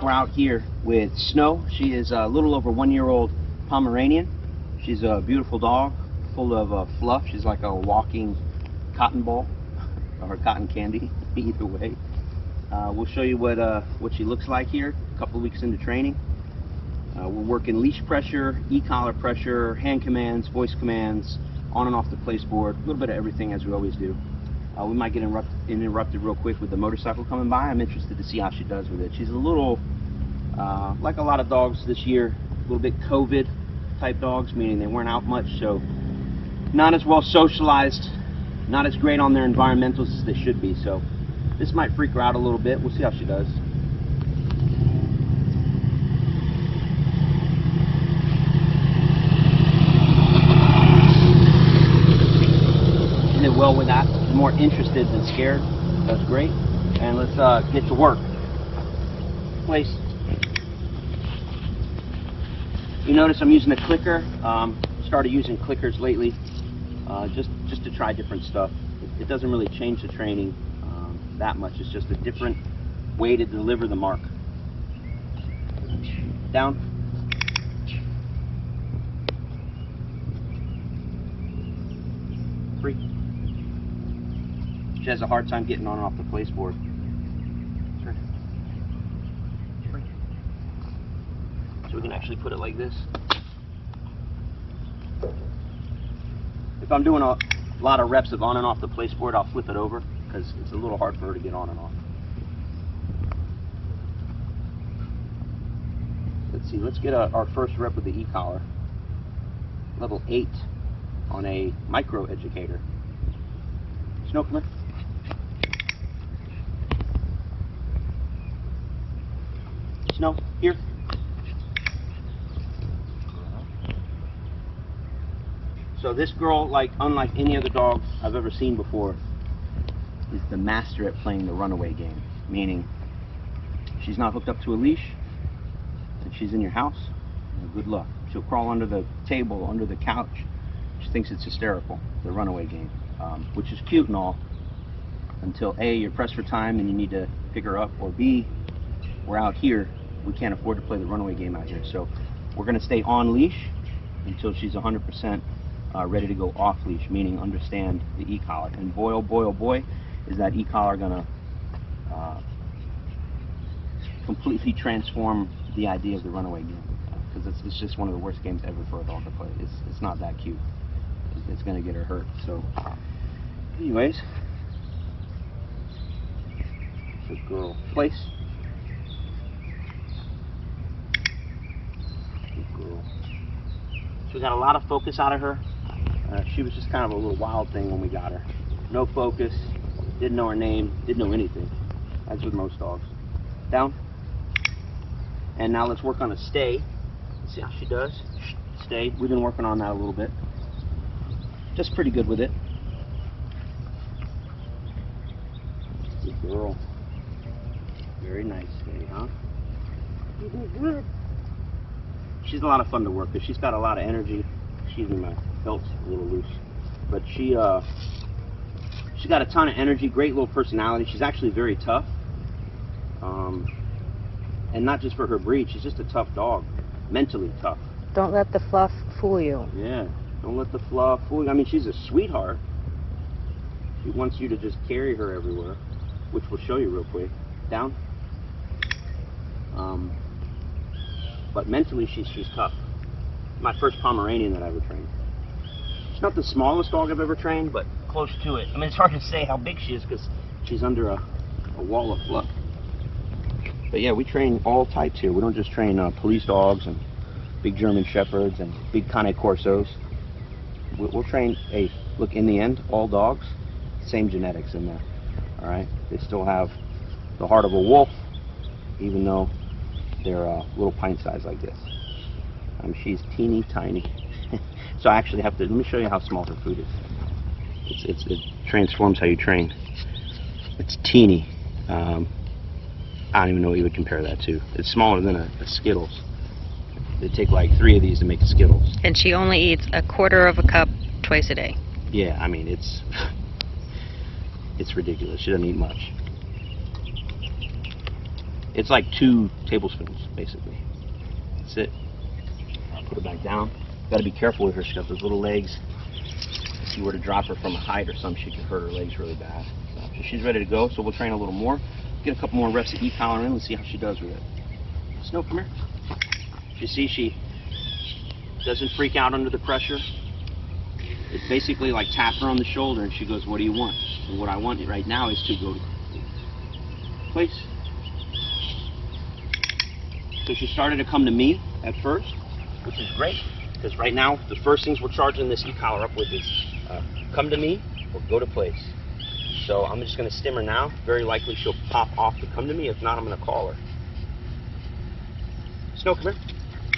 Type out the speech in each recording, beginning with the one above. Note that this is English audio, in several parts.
we're out here with Snow. She is a little over 1-year-old Pomeranian. She's a beautiful dog, full of fluff. She's like a walking cotton ball or cotton candy, either way. We'll show you what she looks like here a couple of weeks into training. We're working leash pressure, e-collar pressure, hand commands, voice commands, on and off the place board, a little bit of everything as we always do. We might get interrupted real quick with the motorcycle coming by. I'm interested to see how she does with it. She's a little, like a lot of dogs this year, a little bit COVID type dogs, meaning they weren't out much, so not as well socialized, not as great on their environmentals as they should be, so this might freak her out a little bit. We'll see how she does. She did well with that. More interested than scared. That's great. And let's get to work. Place. You notice I'm using a clicker. Started using clickers lately, just to try different stuff. It doesn't really change the training that much. It's just a different way to deliver the mark. Down. Free. She has a hard time getting on and off the place board. Free. Free. So we can actually put it like this. If I'm doing a lot of reps of on and off the place board, I'll flip it over because it's a little hard for her to get on and off. Let's see, let's get our first rep with the e-collar. Level 8 on a micro educator. Snow, come here. Snow, here. So this girl, like unlike any other dog I've ever seen before, is the master at playing the runaway game. Meaning, she's not hooked up to a leash, and she's in your house, good luck. She'll crawl under the table, under the couch. She thinks it's hysterical, the runaway game, which is cute and all, until A, you're pressed for time and you need to pick her up, or B, we're out here, we can't afford to play the runaway game out here. So we're going to stay on leash until she's 100% ready to go off leash, meaning understand the e-collar. And boy, oh boy, oh boy, is that e-collar going to completely transform the idea of the runaway game, because it's just one of the worst games ever for a dog to play. It's not that cute. It's going to get her hurt. So anyways, good girl. Place. Good girl. So we got a lot of focus out of her. She was just kind of a little wild thing when we got her. No focus, didn't know her name, didn't know anything. That's with most dogs. Down. And now let's work on a stay. Let's see how she does. Stay. We've been working on that a little bit. Just pretty good with it. Good girl. Very nice stay, huh? She's a lot of fun to work with. She's got a lot of energy. Excuse me, my belt's a little loose. But she's got a ton of energy, great little personality. She's actually very tough. And not just for her breed, she's just a tough dog. Mentally tough. Don't let the fluff fool you. Yeah, don't let the fluff fool you. I mean, she's a sweetheart. She wants you to just carry her everywhere, which we'll show you real quick. Down. But mentally, she's tough. My first Pomeranian that I ever trained. She's not the smallest dog I've ever trained, but close to it. I mean, it's hard to say how big she is because she's under a wall of fluff. But yeah, we train all types here. We don't just train police dogs and big German Shepherds and big Cane Corsos. We'll train, look, in the end, all dogs, same genetics in there. All right, they still have the heart of a wolf, even though they're a little pint size like this. She's teeny tiny. So I actually have to, let me show you how small her food is. It transforms how you train. It's teeny. I don't even know what you would compare that to. It's smaller than a Skittles. They take like 3 of these to make a Skittles. And she only eats a quarter of a cup twice a day. Yeah, I mean, it's ridiculous. She doesn't eat much. It's like 2 tablespoons, basically. That's it. I'll put her back down. Got to be careful with her. She's got those little legs. If you were to drop her from a height or something, she could hurt her legs really bad. So she's ready to go, so we'll train a little more. Get a couple more reps of e-collar in and see how she does with it. Snow, come here. You see, she doesn't freak out under the pressure. It's basically like tap her on the shoulder and she goes, what do you want? And what I want right now is to go to place. So she started to come to me at first, which is great, because right now the first things we're charging this e-collar up with is come to me or go to place. So I'm just going to stim her now. Very likely she'll pop off to come to me. If not, I'm going to call her. Snow, come here.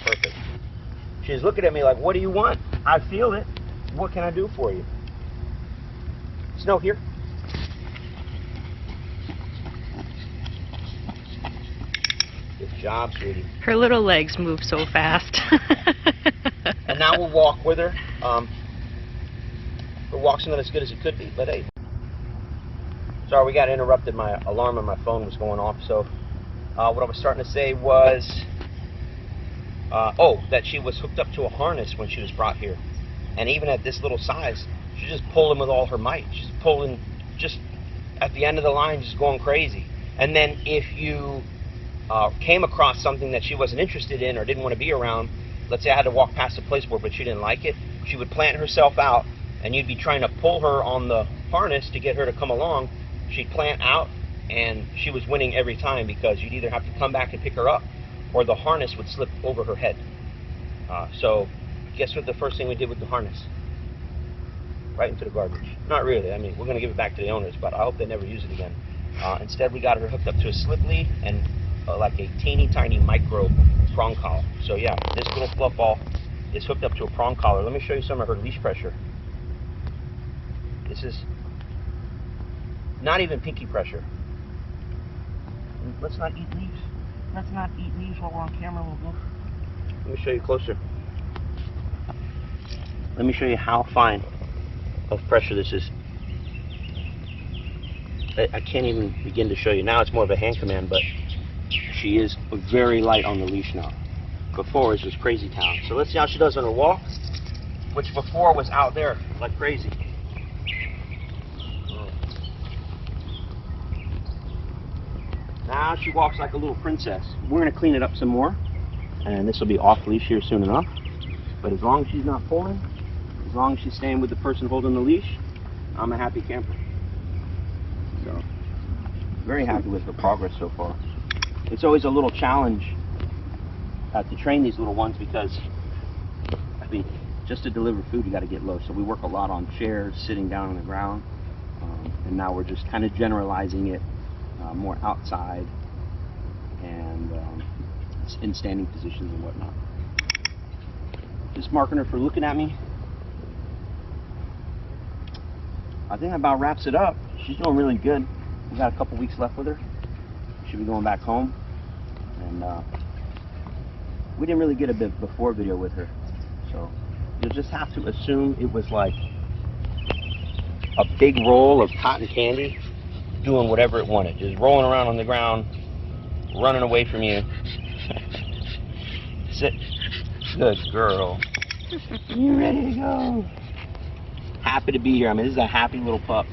Perfect. She's looking at me like, what do you want? I feel it. What can I do for you? Snow, here. Good job, sweetie. Her little legs move so fast. And now we'll walk with her. Her walk's not as good as it could be, but hey. Sorry, we got interrupted. My alarm on my phone was going off. So what I was starting to say was, that she was hooked up to a harness when she was brought here. And even at this little size, she's just pulling with all her might. She's pulling just at the end of the line, just going crazy. And then if you came across something that she wasn't interested in or didn't want to be around, let's say I had to walk past a place board but she didn't like it, she would plant herself out and you'd be trying to pull her on the harness to get her to come along. She'd plant out and she was winning every time because you'd either have to come back and pick her up or the harness would slip over her head. So guess what the first thing we did with the harness? Right into the garbage. Not really. I mean, we're going to give it back to the owners, but I hope they never use it again. Instead, we got her hooked up to a slip lead and like a teeny tiny micro prong collar. So yeah, this little fluff ball is hooked up to a prong collar. Let me show you some of her leash pressure. This is not even pinky pressure. Let's not eat leaves. Let's not eat leaves while we're on camera, little wolf. Let me show you closer. Let me show you how fine of pressure this is. I can't even begin to show you. Now it's more of a hand command, but she is very light on the leash now. Before it was crazy town. So let's see how she does on her walk, which before was out there like crazy. Now she walks like a little princess. We're going to clean it up some more, and this will be off leash here soon enough. But as long as she's not pulling, as long as she's staying with the person holding the leash, I'm a happy camper. So, very happy with her progress so far. It's always a little challenge to train these little ones because, I mean, just to deliver food, you got to get low. So we work a lot on chairs, sitting down on the ground, and now we're just kind of generalizing it more outside and in standing positions and whatnot. Just marking her for looking at me. I think that about wraps it up. She's doing really good. We got a couple weeks left with her. She'll be going back home. And we didn't really get a before video with her. So you'll just have to assume it was like a big roll of cotton candy doing whatever it wanted. Just rolling around on the ground, running away from you. Sit. Good girl. You ready to go? Happy to be here. I mean, this is a happy little pup.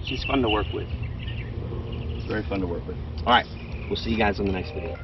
She's fun to work with. It's very fun to work with. All right, we'll see you guys on the next video.